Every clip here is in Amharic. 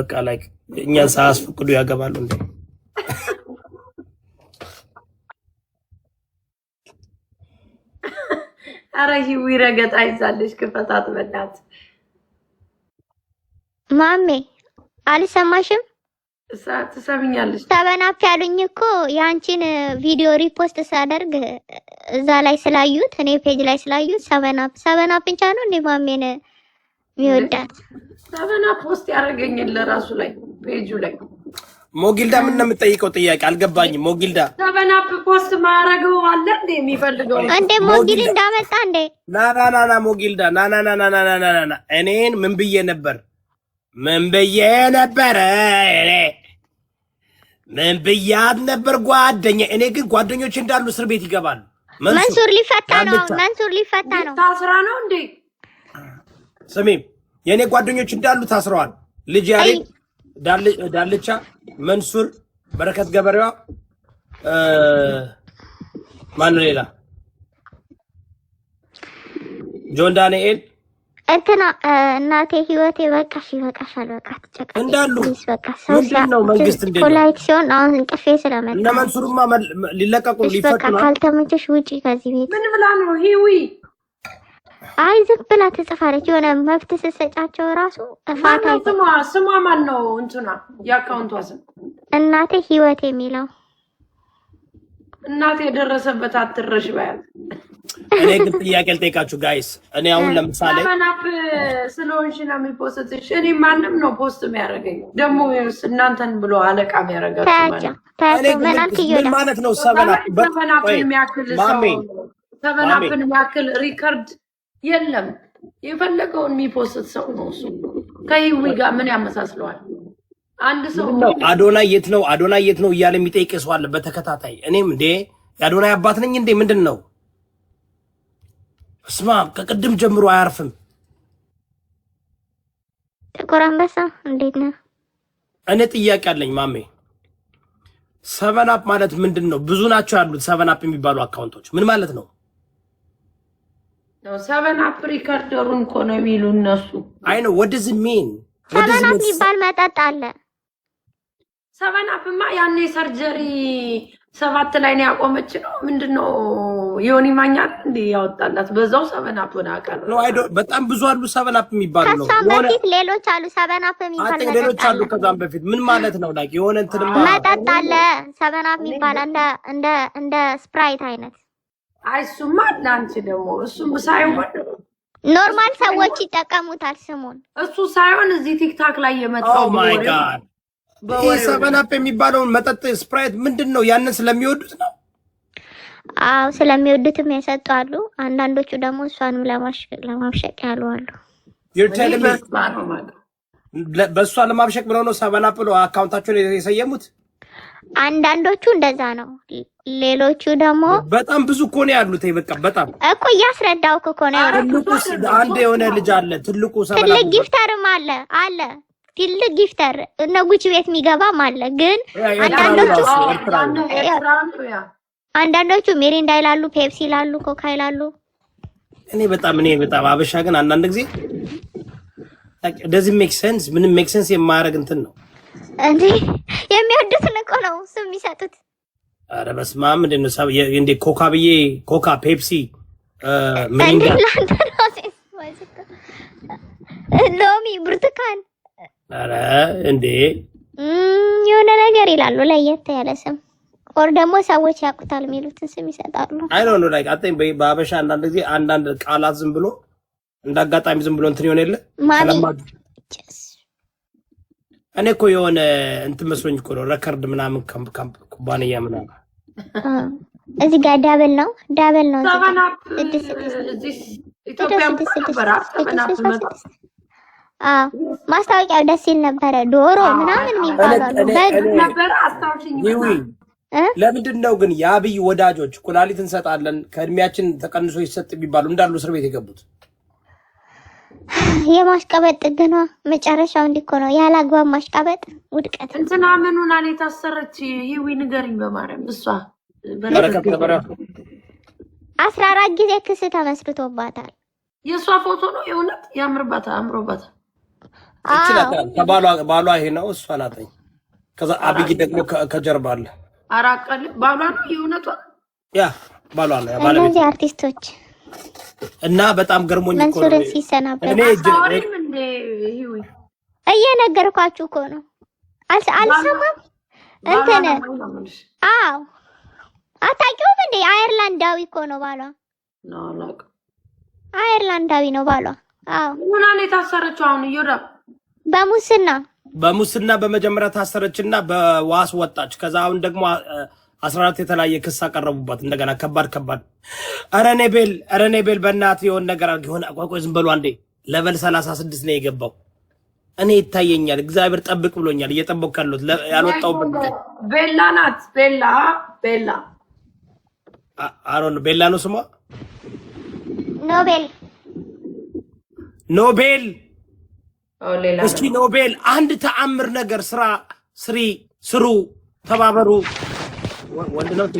በቃ ላይክ እኛን ሳያስፈቅዱ ያገባሉ እንዴ? አረ ሂዊ ረገጣ ይዛለሽ ክፈታት በላት ማሜ አልሰማሽም? ትሰሚኛለሽ? ሰበናፕ ያሉኝ እኮ ያንቺን ቪዲዮ ሪፖስት ሳደርግ እዛ ላይ ስላዩት እኔ ፔጅ ላይ ስላዩት ሰበናፕ እንቻ ነው እንዴ ማሜን የሚወዳት? ሰበናፕ ፖስት ያደረገኝ ለራሱ ላይ ፔጁ ላይ ሞጊልዳ ምን ነው የምጠይቀው ጥያቄ አልገባኝም። ሞጊልዳ ሰበናፕ ፖስት ማረገው አለ እንዴ የሚፈልገው እንዴ? ሞጊል እንዳመጣ እንዴ? ና ሞጊልዳ ና እኔን ምን ብዬ ነበር? ምን ብያት ነበር ጓደኛ። እኔ ግን ጓደኞች እንዳሉ እስር ቤት ይገባሉ። መንሱር ሊፈታ ነው። መንሱር ሊፈታ ነው። ታስራ ነው እንዴ? ስሚም የኔ ጓደኞች እንዳሉ ታስረዋል። ልጅ ያሬ ዳልቻ፣ መንሱር፣ በረከት ገበሬዋ፣ ማን ነው ሌላ? ጆን ዳንኤል እንትና እናቴ ህይወቴ በቃሽ ይበቃሻል። በቃ ተጨቃጭ እንዳሉ በቃ ሰው ነው መንግስት እንደ ፖላይት ሲሆን አሁን እንቅፌ ስለመጣ እና መንሱርማ ሊለቀቁ ሊፈቱ በቃ ካልተመቸሽ ውጪ ከዚህ ቤት። ምን ብላ ነው ሂዊ? አይ ዝም ብላ ትጽፋለች። የሆነ መብት ስሰጫቸው ራሱ እፋታ ስሟ ማን ነው? እንትና የአካውንቷ ስም እናቴ ህይወት የሚለው እናቴ የደረሰበት አትረሽ ባያል። እኔ ግን ጥያቄ ልጠይቃችሁ ጋይስ። እኔ አሁን ለምሳሌ ሰበናፕ ስለሆንሽ ነው የሚፖስትሽ። እኔ ማንም ነው ፖስት የሚያደርገኝ ደግሞ እናንተን ብሎ አለቃ የሚያደርጋችሁ ምን ማለት ነው? ሰበናፕን የሚያክል ሰው ሰበናፕን የሚያክል ሪከርድ የለም። የፈለገውን የሚፖስት ሰው ነው እሱ። ከሂዊ ጋር ምን ያመሳስለዋል? አንድ ሰው ነው አዶናይ የት ነው አዶናይ የት ነው እያለ የሚጠይቅ ሰው አለ በተከታታይ። እኔም እንዴ የአዶናይ አባት ነኝ እንዴ? ምንድን ነው እስማ ከቅድም ጀምሮ አያርፍም። ጥቁር አንበሳ እንዴት ነው? እኔ ጥያቄ አለኝ ማሜ። ሰቨናፕ ማለት ምንድን ነው? ብዙ ናቸው ያሉት ሰቨናፕ የሚባሉ አካውንቶች ምን ማለት ነው? ሰቨናፕ ሪከርደሩን እኮ ነው የሚሉ እነሱ። አይ ነው what does it mean? ሰቨናፕ የሚባል መጠጥ አለ። ሰቨናፕማ ያኔ ሰርጀሪ 7 ላይ ነው ያቆመች ነው ምንድነው? ዮኒ ማኛ እንዴ ያወጣላት በዛው ሰቨናፕ ሆነ አቀረ ነው። አይ በጣም ብዙ አሉ ሰቨናፕ የሚባሉ ነው። ከዛም በፊት ሌሎች አሉ ሰቨናፕ የሚባል መጠጥ ሌሎች አሉ ከዛም በፊት ምን ማለት ነው? ላይክ የሆነ እንትን መጠጥ አለ ሰቨናፕ የሚባል እንደ ስፕራይት አይነት። አይ እሱማ ለአንቺ ደግሞ እሱም ሳይሆን ኖርማል ሰዎች ይጠቀሙታል ስሙን። እሱ ሳይሆን እዚህ ቲክታክ ላይ የመጣው ማይ ጋድ ሰቨናፕ የሚባለውን መጠጥ ስፕራይት ምንድን ነው? ያንን ስለሚወዱት ነው። አዎ ስለሚወዱትም የሰጡ አሉ። አንዳንዶቹ ደግሞ እሷንም ለማብሸቅ ያሉ አሉ። በእሷ ለማብሸቅ ብለው ነው ሰቨናፕ ብለው አካውንታቸውን የሰየሙት። አንዳንዶቹ እንደዛ ነው። ሌሎቹ ደግሞ በጣም ብዙ እኮ ነው ያሉት። በቃ በጣም እኮ እያስረዳውክ እኮ ነው። ትልቁስ አንድ የሆነ ልጅ አለ። ትልቁ ሰቨናፕ ትልቅ ጊፍተርም አለ ትልቅ ጊፍተር እነ ጉቺ ቤት የሚገባም አለ። ግን አንዳንዶቹ ሚሪንዳ ይላሉ፣ ፔፕሲ ይላሉ፣ ኮካ ይላሉ። እኔ በጣም አበሻ ግን አንዳንድ ጊዜ doesn't make sense ምንም make sense የማያደርግ እንትን ነው እንዴ የሚወዱትን እኮ ነው እሱ የሚሰጡት። ኧረ በስመ አብ ምንድን ነው እንዴ ኮካ ብዬ ኮካ ፔፕሲ ሚሪንዳ ሎሚ ብርቱካን ኧረ እንዴ የሆነ ነገር ይላሉ ለየት ያለ ስም ኦር ደግሞ ሰዎች ያውቁታል የሚሉትን ስም ይሰጣሉ። አይ ኖ ላይክ አጥተን በአበሻ አንዳንድ ጊዜ አንዳንድ ቃላት ዝም ብሎ እንዳጋጣሚ ዝም ብሎ እንትን ይሆን የለ ሰላማዱ። እኔ እኮ የሆነ እንትን መስሎኝ እኮ ነው ሬከርድ ምናምን ኩባንያ ምናምን እዚህ ጋር ዳብል ነው ሰቨናፕ ኢትዮጵያ ማስታወቂያው ደስ ይል ነበረ። ዶሮ ምናምን የሚባለው ነበር። አስታውሽኝ ለምንድን ነው ግን የአብይ ወዳጆች ኩላሊት እንሰጣለን ከእድሜያችን ተቀንሶ ይሰጥ የሚባሉ እንዳሉ እስር ቤት የገቡት? የማሽቀበጥ ጥገና መጨረሻው እንዲኮ ነው። ያላግባብ ማሽቀበጥ ውድቀት። እንትና ምኑን አለ የታሰረች ሂዊ ንገሪኝ በማርያም። እሷ በረከት ገበሬዋ 14 ጊዜ ክስ ተመስርቶባታል። የእሷ ፎቶ ነው የእውነት ያምርባታል፣ አምሮባታል። ባሏ ይሄ ነው እሷ ናተኝ። ከዛ አብይ ደግሞ ከጀርባ አለ። አራቀል ባሏ ነው የእውነቷ ያ ባሏ ነው ያ ባለቤት እነዚህ አርቲስቶች እና በጣም ገርሞኝ እኮ መንሱርን ሲሰናበት እንዴ ይሁን እየነገርኳችሁ እኮ ነው። አልሰማም እንትን አዎ አታውቂውም እንዴ? አየርላንዳዊ እኮ ነው ባሏ። አየርላንዳዊ ነው ባሏ። አዎ ምን አለ የታሰረችው አሁን ይወራ በሙስና በመጀመሪያ ታሰረችና በዋስ ወጣች። ከዛ አሁን ደግሞ 14 የተለያየ ክስ አቀረቡባት እንደገና ከባድ። ኧረ ኔቤል በእናትህ የሆነ ነገር አድርግ ሆነ ቆይ ዝም በሉ አንዴ። ለቨል 36 ነው የገባው። እኔ ይታየኛል እግዚአብሔር ጠብቅ ብሎኛል። እየጠበቅኩ ያለሁት ያልወጣሁበት ቤላ ናት። ቤላ አሮን ቤላ ነው ስሟ። ኖቤል እስኪ ኖቤል አንድ ተአምር ነገር ስሩ ተባበሩ። ወንድ ነው ቴ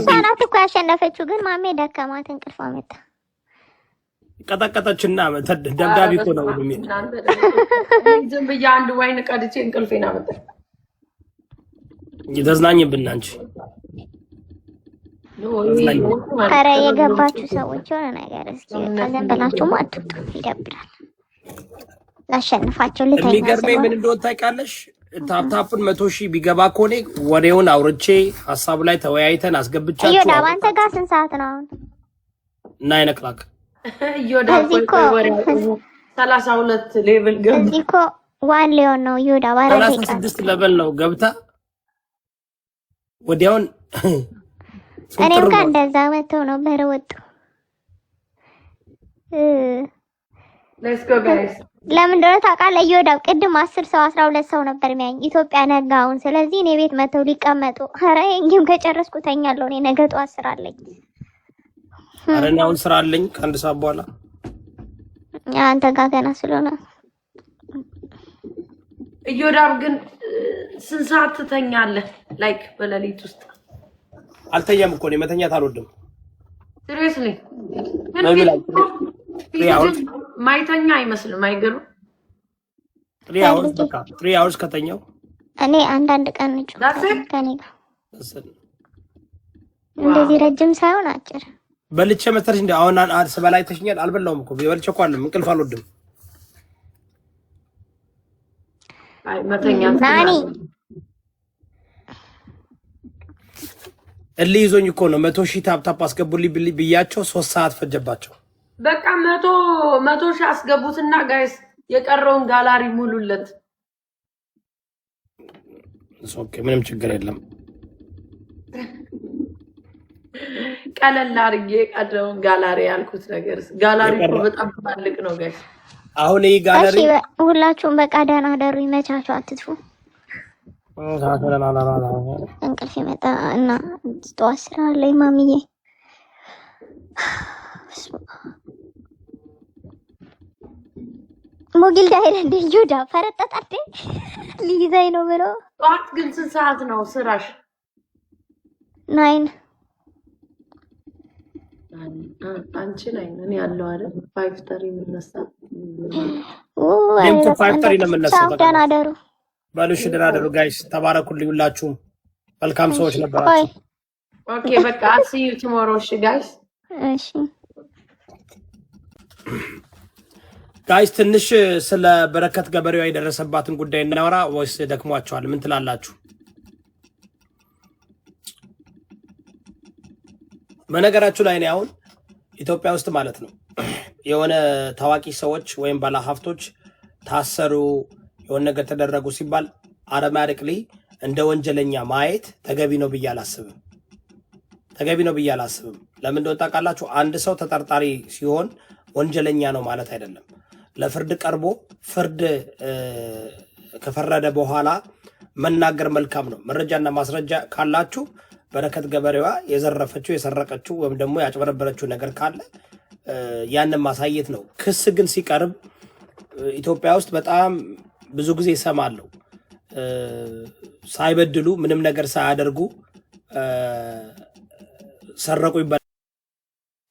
ሳናት እኮ ያሸነፈችው ግን ማሜ ደከማት፣ እንቅልፏ መጣ። ቀጠቀጠችና ደብዳቤ እኮ ነው ወንድሜ። ዝም ብዬ አንድ ዋይን ቀድቼ እንቅልፌን አመጣ። ይተዝናኝብና አንቺ ኧረ የገባችሁ ሰዎች የሆነ ነገር እስኪ ከዘን በላችሁም አትውጡ፣ ይደብራል። ላሸንፋቸው ልተኛ። የሚገርመኝ ምን እንደሆነ ታውቂያለሽ? ታፕታፑን 100,000 ቢገባ ኮኔ ወሬውን አውርቼ ሀሳቡ ላይ ተወያይተን አስገብቻችሁ። ይወዳ አንተ ጋር ስንት ሰዓት ነው አሁን? 9 o'clock ይወዳ ወሬ 32 ሌቭል ገብ እዚህ እኮ ዋን ሊሆን ነው። ይወዳ 36 ሌቭል ነው ገብታ ወዲያውን እኔም ጋር እንደዛ መተው ነው በረወጡ። ሌትስ ጎ ጋይስ። ለምን እንደሆነ ታውቃለህ? ይወዳው ቅድም 10 ሰው 12 ሰው ነበር የሚያኝ ኢትዮጵያ ነጋውን። ስለዚህ እኔ ቤት መተው ሊቀመጡ። ኧረ እንግዲህ ከጨረስኩ ተኛለሁ። እኔ ነገ ጠዋት ስራ አለኝ። ኧረ እኔ አሁን ስራ አለኝ ከአንድ ሰዓት በኋላ። አንተ ጋር ገና ስለሆነ ይወዳው ግን ስንት ሰዓት ትተኛለህ? ላይክ በሌሊት ውስጥ አልተኛም እኮ ነው። መተኛት አልወድም። ሲሪየስሊ ማይተኛ አይመስልም። አይገርም። 3 hours ከተኛው እኔ አንዳንድ ቀን ነው ከኔ ጋር እንደዚህ ረጅም ሳይሆን አጭር በልቼ መተርሽ እንደ አሁን በላይ ተሽኛል። አልበላውም እኮ በልቼ እኮ አለም እንቅልፍ አልወድም። አይ መተኛት ናኒ እልህ ይዞኝ እኮ ነው 100,000 ታፕታፕ አስገቡልኝ ብያቸው 3 ሰዓት ፈጀባቸው። በቃ 100,000 አስገቡትና ጋይስ የቀረውን ጋላሪ ሙሉለት። ኦኬ ምንም ችግር የለም። ቀለል አድርጌ የቀረውን ጋላሪ ያልኩት ነገር ጋላሪ በጣም ትልቅ ነው ጋይስ። አሁን ይሄ ጋላሪ እሺ ሁላችሁም በቃ ደህና ደሩ፣ ይመቻችሁ፣ አትጥፉ። እንቅልፍ ይመጣ እና ጠዋት ስራ አለኝ ማሚዬ። ሞጊል ዳይረ እንደ ይሁዳ ፈረጠጣደ ሊይዛኝ ነው ብሎ። ጠዋት ግን ስንት ሰዓት ነው ስራሽ? 9 አንቺ ላይ እኔ ያለው አይደል 5:30 የምነሳ ደምቱ 5:30 ነው የምነሳው። ደህና ደሩ ባሉሽ ደህና ደሩ ጋይስ። ተባረኩልኝ ሁላችሁም መልካም ሰዎች ነበራችሁ። ኦኬ በቃ see you tomorrow እሺ ጋይስ። እሺ ጋይስ ትንሽ ስለ በረከት ገበሬዋ የደረሰባትን ጉዳይ እናወራ ወይስ ደክሟቸዋል? ምን ትላላችሁ? በነገራችሁ ላይ ነው አሁን ኢትዮጵያ ውስጥ ማለት ነው የሆነ ታዋቂ ሰዎች ወይም ባለሀብቶች ታሰሩ የሆነ ነገር ተደረጉ ሲባል አውቶማቲክሊ እንደ ወንጀለኛ ማየት ተገቢ ነው ብዬ አላስብም። ለምን እንደሆነ ታውቃላችሁ? አንድ ሰው ተጠርጣሪ ሲሆን ወንጀለኛ ነው ማለት አይደለም። ለፍርድ ቀርቦ ፍርድ ከፈረደ በኋላ መናገር መልካም ነው። መረጃና ማስረጃ ካላችሁ በረከት ገበሬዋ የዘረፈችው የሰረቀችው ወይም ደግሞ ያጭበረበረችው ነገር ካለ ያንን ማሳየት ነው። ክስ ግን ሲቀርብ ኢትዮጵያ ውስጥ በጣም ብዙ ጊዜ እሰማለሁ ሳይበድሉ ምንም ነገር ሳያደርጉ ሰረቁ ይባላል።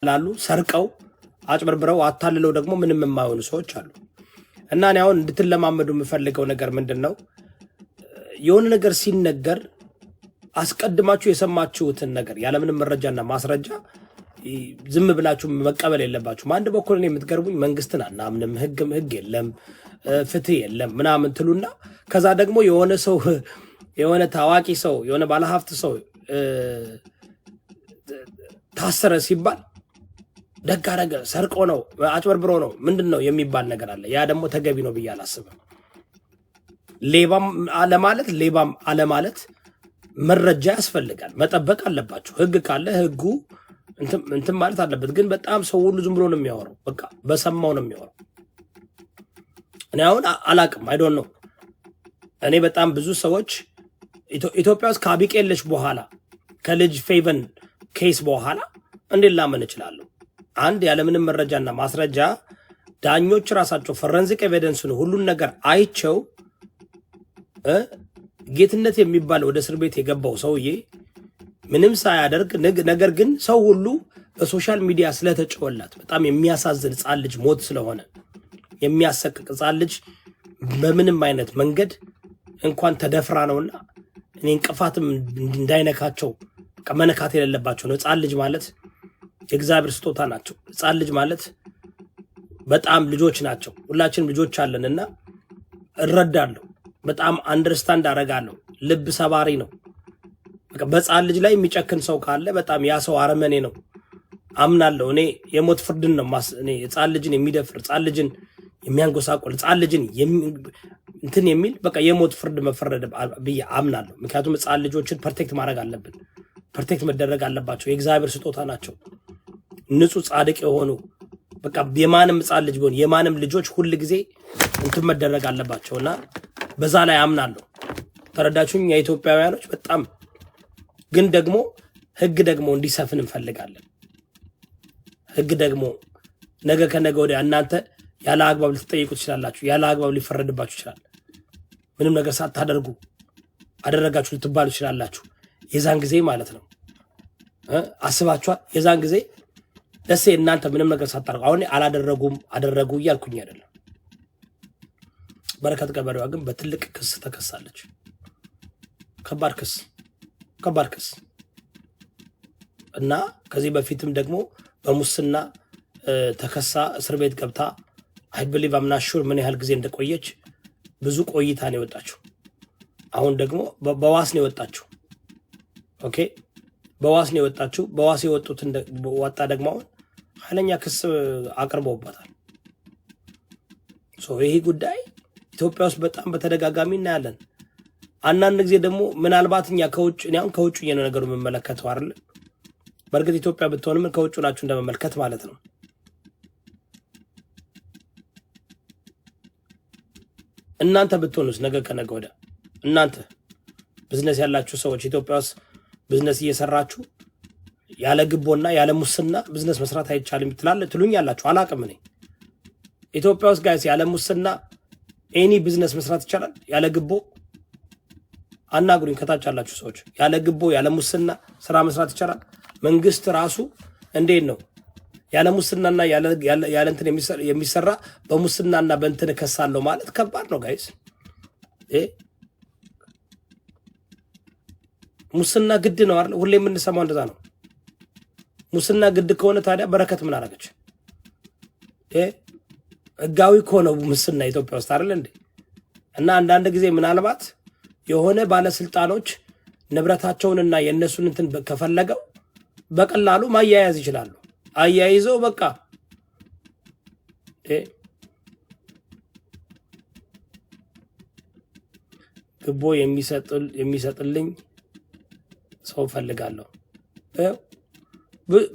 ላሉ ሰርቀው አጭበርብረው አታልለው ደግሞ ምንም የማይሆኑ ሰዎች አሉ። እና እኔ አሁን እንድትለማመዱ የምፈልገው ነገር ምንድነው የሆነ ነገር ሲነገር አስቀድማችሁ የሰማችሁትን ነገር ያለምንም መረጃና ማስረጃ ዝም ብላችሁ መቀበል የለባችሁም። አንድ በኩል እኔ የምትገርሙኝ መንግስትን አናምንም ህግ የለም ፍትህ የለም ምናምን ትሉና ከዛ ደግሞ የሆነ ሰው የሆነ ታዋቂ ሰው የሆነ ባለሀብት ሰው ታሰረ ሲባል ደግ አደረገ ሰርቆ ነው አጭበርብሮ ነው ምንድነው የሚባል ነገር አለ። ያ ደግሞ ተገቢ ነው ብዬ አላስብም። ሌባም አለማለት መረጃ ያስፈልጋል። መጠበቅ አለባችሁ። ህግ ካለ ህጉ እንትን ማለት አለበት። ግን በጣም ሰው ሁሉ ዝም ብሎ ነው የሚያወራው። በቃ በሰማው ነው የሚያወራው። እኔ አሁን አላቅም አይ ዶንት ኖ። እኔ በጣም ብዙ ሰዎች ኢትዮጵያ ውስጥ ከአቢቄለሽ በኋላ ከልጅ ፌቨን ኬስ በኋላ እንዴት ላመን እችላለሁ? አንድ ያለምንም መረጃና ማስረጃ ዳኞች ራሳቸው ፈረንዚክ ኤቪደንስን ሁሉን ነገር አይቸው ጌትነት የሚባል ወደ እስር ቤት የገባው ሰውዬ ምንም ሳያደርግ ነገር ግን ሰው ሁሉ በሶሻል ሚዲያ ስለተጨወላት በጣም የሚያሳዝን ሕፃን ልጅ ሞት ስለሆነ የሚያሰቅቅ ሕፃን ልጅ በምንም አይነት መንገድ እንኳን ተደፍራ ነውና እኔ እንቅፋትም እንዳይነካቸው መነካት የሌለባቸው ነው። ሕፃን ልጅ ማለት የእግዚአብሔር ስጦታ ናቸው። ሕፃን ልጅ ማለት በጣም ልጆች ናቸው። ሁላችንም ልጆች አለንና እረዳለሁ። በጣም አንደርስታንድ አረጋለሁ። ልብ ሰባሪ ነው። በሕፃን ልጅ ላይ የሚጨክን ሰው ካለ በጣም ያ ሰው አረመኔ ነው አምናለሁ። እኔ የሞት ፍርድን ነው እኔ ሕፃን ልጅን የሚደፍር ሕፃን ልጅን የሚያንጎሳቆል ሕፃን ልጅን እንትን የሚል በቃ የሞት ፍርድ መፈረድ ብዬ አምናለሁ። ምክንያቱም ሕፃን ልጆችን ፕሮቴክት ማድረግ አለብን። ፕሮቴክት መደረግ አለባቸው። የእግዚአብሔር ስጦታ ናቸው። ንጹህ ጻድቅ የሆኑ በቃ የማንም ሕፃን ልጅ ቢሆን የማንም ልጆች ሁሉ ጊዜ እንትን መደረግ አለባቸውና በዛ ላይ አምናለሁ። ተረዳችሁኝ? የኢትዮጵያውያኖች በጣም ግን ደግሞ ህግ ደግሞ እንዲሰፍን እንፈልጋለን። ህግ ደግሞ ነገ ከነገ ወዲያ እናንተ ያለ አግባብ ልትጠይቁ ትችላላችሁ። ያለ አግባብ ሊፈረድባችሁ ይችላል። ምንም ነገር ሳታደርጉ አደረጋችሁ ልትባሉ ትችላላችሁ። የዛን ጊዜ ማለት ነው አስባችኋል? የዛን ጊዜ ደሴ እናንተ ምንም ነገር ሳታደርጉ አሁን አላደረጉም አደረጉ እያልኩኝ አይደለም። በረከት ገበሬዋ ግን በትልቅ ክስ ተከሳለች። ከባድ ክስ እና ከዚህ በፊትም ደግሞ በሙስና ተከሳ እስር ቤት ገብታ አይ ቢሊቭ አም ናት ሹር ምን ያህል ጊዜ እንደቆየች ብዙ ቆይታ ነው የወጣችው። አሁን ደግሞ በዋስ ነው የወጣችው። ኦኬ በዋስ ነው የወጣችው። በዋስ የወጡትን ወጣ ደግሞ አሁን ኃይለኛ ክስ አቅርበውባታል። ይሄ ጉዳይ ኢትዮጵያ ውስጥ በጣም በተደጋጋሚ እናያለን። አንዳንድ ጊዜ ደግሞ ምናልባት እኛ ከውጭ ከውጭ የሆነ ነገሩ መመለከተው አይደል? በእርግጥ ኢትዮጵያ ብትሆንም ከውጭ ናችሁ እንደመመልከት ማለት ነው። እናንተ ብትሆኑስ ነገ ከነገ ወዲያ እናንተ ቢዝነስ ያላችሁ ሰዎች ኢትዮጵያ ውስጥ ቢዝነስ እየሰራችሁ ያለ ግቦና ያለ ሙስና ቢዝነስ መስራት አይቻልም ትሉኛላችሁ። አላቅም እኔ ኢትዮጵያ ውስጥ ጋይስ ያለ ሙስና ኤኒ ቢዝነስ መስራት ይቻላል? ያለ ግቦ አናግሩኝ። ከታች ያላችሁ ሰዎች ያለ ግቦ ያለ ሙስና ስራ መስራት ይቻላል? መንግስት ራሱ እንዴት ነው ያለ ሙስናና ያለ እንትን የሚሰራ በሙስናና በእንትን ከሳለው ማለት ከባድ ነው ጋይስ። ሙስና ግድ ነው አይደል? ሁሌ የምንሰማው እንደዛ ነው። ሙስና ግድ ከሆነ ታዲያ በረከት ምን አደረገች? ህጋዊ ከሆነ ሙስና ኢትዮጵያ ውስጥ አይደል እንዴ? እና አንዳንድ ጊዜ ምናልባት የሆነ ባለስልጣኖች ንብረታቸውንና የነሱን እንትን ከፈለገው በቀላሉ ማያያዝ ይችላሉ። አያይዘው በቃ ግቦ የሚሰጥልኝ ሰው ፈልጋለሁ።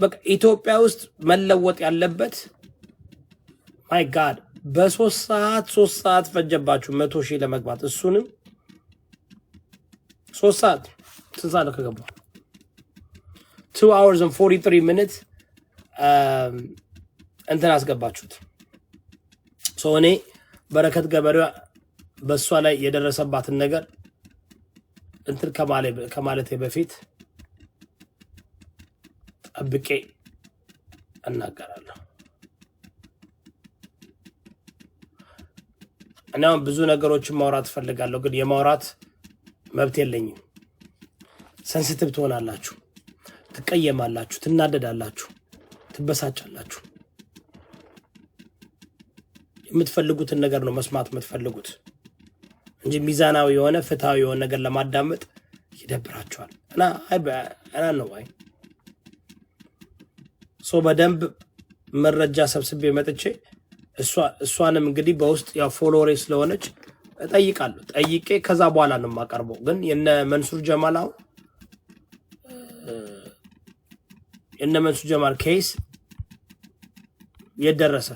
በቃ ኢትዮጵያ ውስጥ መለወጥ ያለበት ማይ ጋድ በ3 ሰዓት ፈጀባችሁ 100,000 ለመግባት። እሱንም 3 ሰዓት ስንት ሰዓት ከገባ 2 hours and 43 minutes እንትን አስገባችሁት። እኔ በረከት ገበሬዋ በእሷ ላይ የደረሰባትን ነገር እንትን ከማለቴ በፊት ጠብቄ እናገራለሁ። እናም ብዙ ነገሮችን ማውራት ፈልጋለሁ ግን የማውራት መብት የለኝም። ሴንሲቲቭ ትሆናላችሁ፣ ትቀየማላችሁ፣ ትናደዳላችሁ፣ ትበሳጫላችሁ። የምትፈልጉትን ነገር ነው መስማት የምትፈልጉት እንጂ ሚዛናዊ የሆነ ፍትሃዊ የሆነ ነገር ለማዳመጥ ይደብራችኋል። እና ነው አይ በደንብ መረጃ ሰብስቤ መጥቼ እሷንም እንግዲህ በውስጥ ያው ፎሎወሬ ስለሆነች እጠይቃለሁ። ጠይቄ ከዛ በኋላ ነው የማቀርበው። ግን የነ መንሱር ጀማል ኬስ የደረሰ